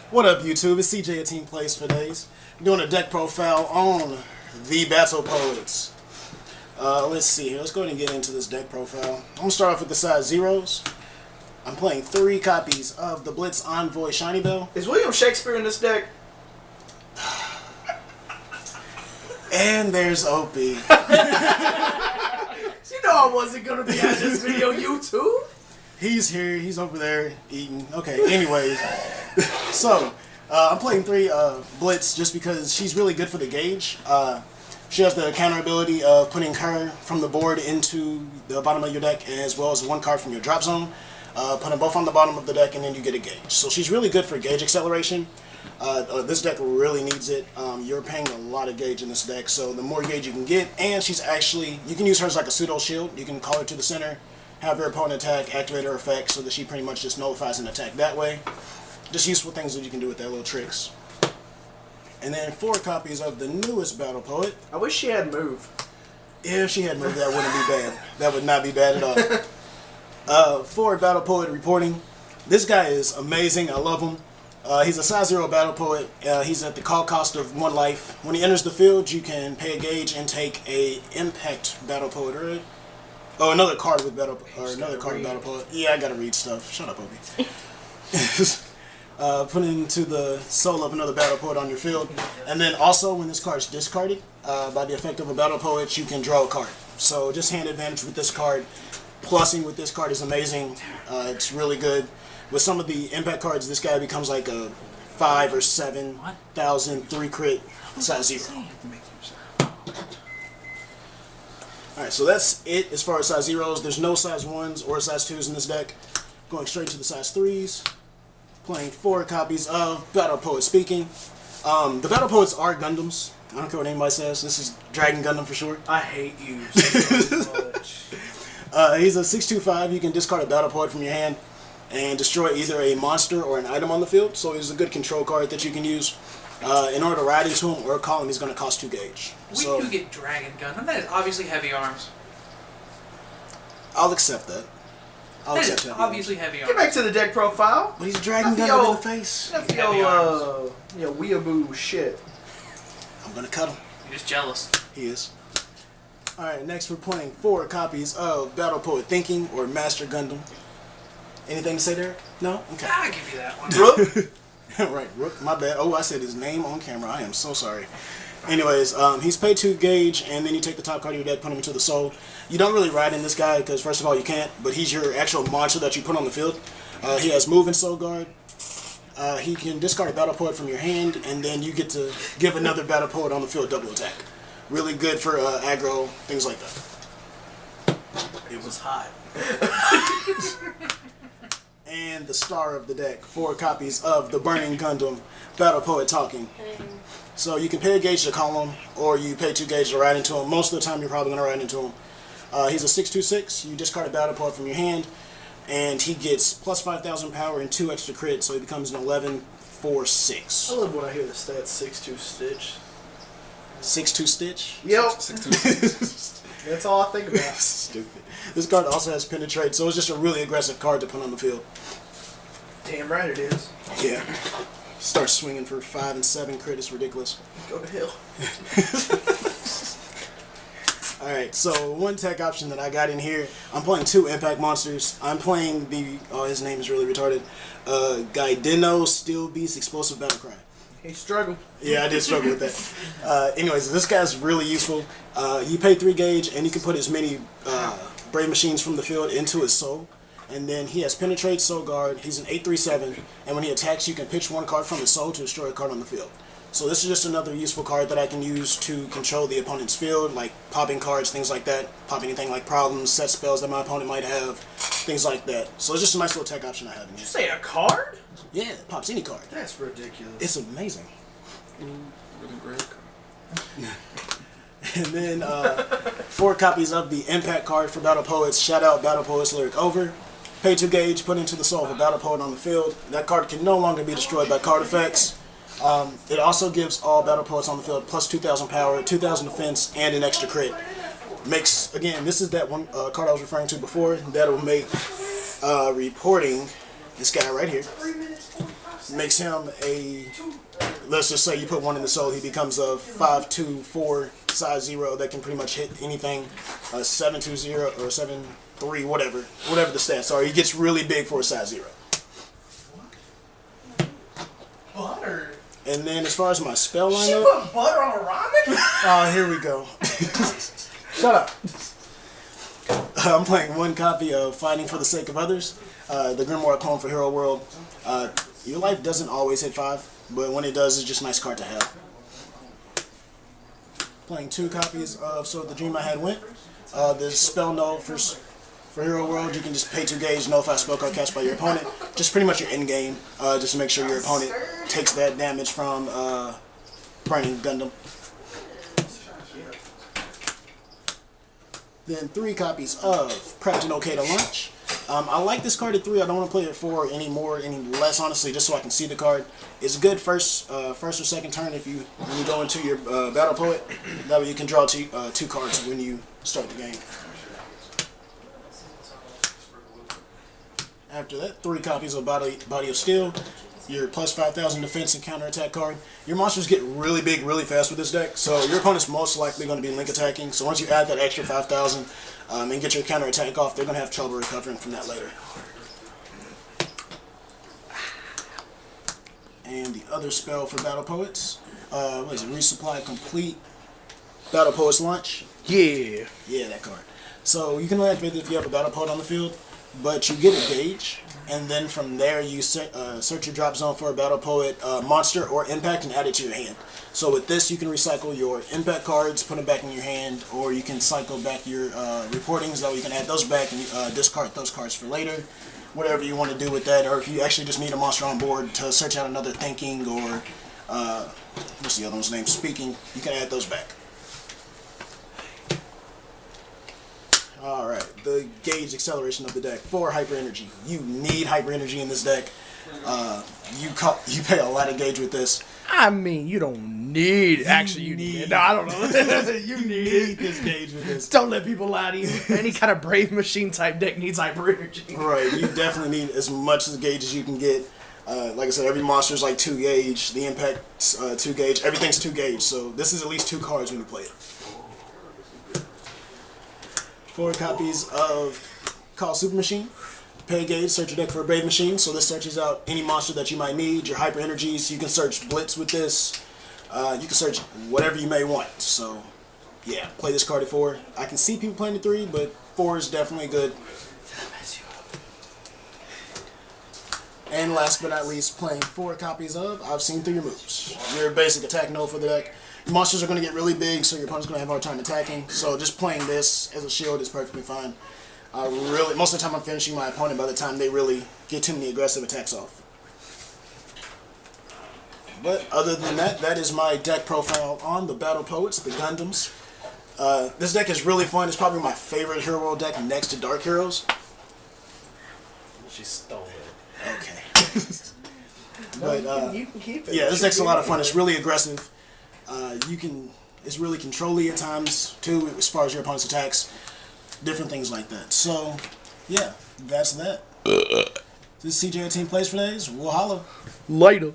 What up, YouTube? It's CJ at Team Plays for Days. Doing a deck profile on the Battle Poets. Let's see here. Let's go ahead and get into this deck profile. I'm going to start off with the size zeros. I'm playing 3 copies of the Blitz Envoy Shiny Bell. Is William Shakespeare in this deck? And there's Opie. You know I wasn't going to be at this video, YouTube. He's here. He's over there eating. Okay, anyways. So, I'm playing 3 Blitz just because she's really good for the gauge. She has the counter ability of putting her from the board into the bottom of your deck, as well as 1 card from your drop zone. Put them both on the bottom of the deck, and then you get a gauge. So she's really good for gauge acceleration. This deck really needs it. You're paying a lot of gauge in this deck, so the more gauge you can get, and she's actually, you can use her as like a pseudo shield. You can call her to the center, have your opponent attack, activate her effect, so that she pretty much just nullifies an attack that way. Just useful things that you can do with that, little tricks. And then 4 copies of the newest Battle Poet. I wish she had move. If she had moved, that wouldn't be bad. That would not be bad at all. 4 Battle Poet reporting. This guy is amazing. I love him. He's a size 0 Battle Poet. He's at the call cost of 1 life. When he enters the field, you can pay a gauge and take a Impact Battle Poet. Right? Oh, another card with Battle, or another card with Battle Poet. Yeah, I gotta read stuff. Shut up, Obi. Put into the soul of another Battle Poet on your field. And then also, when this card is discarded, by the effect of a Battle Poet, you can draw a card. So just hand advantage with this card. Plussing with this card is amazing. It's really good. With some of the impact cards, this guy becomes like a 5 or 7,000 3 crit size 0. Alright, so that's it as far as size 0s. There's no size 1s or size 2s in this deck. Going straight to the size 3s. Playing 4 copies of Battle Poet Speaking. The Battle Poets are Gundams. I don't care what anybody says. This is Dragon Gundam for sure. I hate you so much. He's a 6/2/5. You can discard a Battle Poet from your hand and destroy either a monster or an item on the field. So he's a good control card that you can use. In order to ride into him or call him, he's going to cost 2 gauge. When you get Dragon Gundam, that is obviously heavy arms. I'll accept that. That is obviously heavy arms. Get back to the deck profile. But he's Dragon Gundam in the face. That's weeaboo shit. I'm going to cut him. You're just jealous. He is. Alright, next we're playing 4 copies of Battle Poet Thinking or Master Gundam. Anything to say there? No? Okay. I'll give you that one. Rook? Right, Rook. My bad. Oh, I said his name on camera. I am so sorry. Anyways, he's paid 2 gauge, and then you take the top card of your deck, put him into the soul. You don't really ride in this guy, because first of all, you can't, but he's your actual monster that you put on the field. He has move and soul guard. He can discard a Battle Poet from your hand, and then you get to give another Battle Poet on the field double attack. Really good for aggro, things like that. It was hot. And the star of the deck, 4 copies of the Burning Gundam Battle Poet Talking. So you can pay a gauge to call him, or you pay 2 gauge to ride into him. Most of the time you're probably going to ride into him. He's a 6/2/6. You discard a Battle Poet from your hand, and he gets plus 5,000 power and 2 extra crit, so he becomes an 11/4/6. I love when I hear the stats 6-2 Stitch. 6/2 Stitch? Yep. 6/2. That's all I think about. Stupid. This card also has Penetrate, so it's just a really aggressive card to put on the field. Damn right it is. Yeah. Start swinging for 5 and 7 crit. It's ridiculous. Go to hell. Alright, so one tech option that I got in here, I'm playing 2 impact monsters. I'm playing the, oh, his name is really retarded, Gaideno Steel Beast Explosive Battlecry. He struggled. Yeah, I did struggle with that. Anyways, this guy's really useful. You pay 3 gauge, and you can put as many Brave Machines from the field into his soul. And then he has Penetrate, Soul Guard. He's an 8/3/7, and when he attacks, you can pitch 1 card from his soul to destroy a card on the field. So this is just another useful card that I can use to control the opponent's field, like popping cards, things like that. Pop anything like problems, set spells that my opponent might have, things like that. So it's just a nice little tech option I have in Did you here. say a card? Yeah, it pops any card. That's ridiculous. It's amazing. Really great card. And then 4 copies of the Impact card for Battle Poets. Shout out Battle Poets Lyric Over. Pay 2 gauge, put into the soul of a Battle Poet on the field. That card can no longer be destroyed by card effects. It also gives all Battle Poets on the field plus 2,000 power, 2,000 defense, and an extra crit. Makes, again, this is that one card I was referring to before. That'll make reporting this guy right here. Makes him a, let's just say you put 1 in the soul, he becomes a 5/2/4 size 0 that can pretty much hit anything, 7/2/0 or 7/3, whatever the stats are. He gets really big for a size 0. Butter. And then as far as my spell She lineup, put butter on a ramen? oh, here we go. Shut up. I'm playing 1 copy of Fighting for the Sake of Others, the Grimoire Poem for Hero World. Your life doesn't always hit 5, but when it does, it's just a nice card to have. Playing 2 copies of So the Dream I Had Went. The spell note for Hero World, you can just pay 2 gauge, nullify spell card cast by your opponent. Just pretty much your end game, just to make sure your opponent takes that damage from Burning Gundam. Then 3 copies of Prepped and Okay to Launch. I like this card at 3. I don't want to play it 4 any less, honestly, just so I can see the card. It's good first or second turn when you go into your Battle Poet. That way you can draw 2 cards when you start the game. After that, 3 copies of Body of Steel. Your plus 5,000 defense and counterattack card. Your monsters get really big really fast with this deck, so your opponent's most likely going to be link attacking. So once you add that extra 5,000 and get your counterattack off, they're going to have trouble recovering from that later. And the other spell for Battle Poets, what is it? Resupply Complete Battle Poets Launch. Yeah. Yeah, that card. So you can only activate it if you have a Battle Poet on the field, but you get a gauge, and then from there you search your drop zone for a Battle Poet monster or impact and add it to your hand. So with this, you can recycle your impact cards, put them back in your hand, or you can cycle back your reportings, though you can add those back and discard those cards for later. Whatever you want to do with that, or if you actually just need a monster on board to search out another Thinking or, what's the other one's name, Speaking, you can add those back. Alright, the gauge acceleration of the deck. 4 Hyper Energy. You need Hyper Energy in this deck. You pay a lot of gauge with this. I mean, you don't need. Actually, you need. No, I don't know. You need this gauge with this. Don't let people lie to you. Any kind of Brave Machine type deck needs Hyper Energy. Right, you definitely need as much of the gauge as you can get. Like I said, every monster is like 2 gauge. The impact's 2 gauge. Everything's 2 gauge. So this is at least 2 cards when you play it. 4 copies of Call Super Machine. Pay gauge, search your deck for a Brave Machine. So this searches out any monster that you might need. Your Hyper Energies. You can search Blitz with this. You can search whatever you may want. So yeah, play this card at 4. I can see people playing at 3, but 4 is definitely good. And last but not least, playing 4 copies of I've Seen Through Your Moves. Your basic attack node for the deck. Your monsters are going to get really big, so your opponent's going to have a hard time attacking. So just playing this as a shield is perfectly fine. Most of the time I'm finishing my opponent by the time they really get too many aggressive attacks off. But other than that, that is my deck profile on the Battle Poets, the Gundams. This deck is really fun. It's probably my favorite Hero World deck next to Dark Heroes. She stole it. Okay. But you can keep it. yeah, this deck's a lot of fun. It's really aggressive. It's really controlly at times too, as far as your opponent's attacks, different things like that. So, yeah, that's that. This is CJ Team Plays for Days. We'll holla. Later.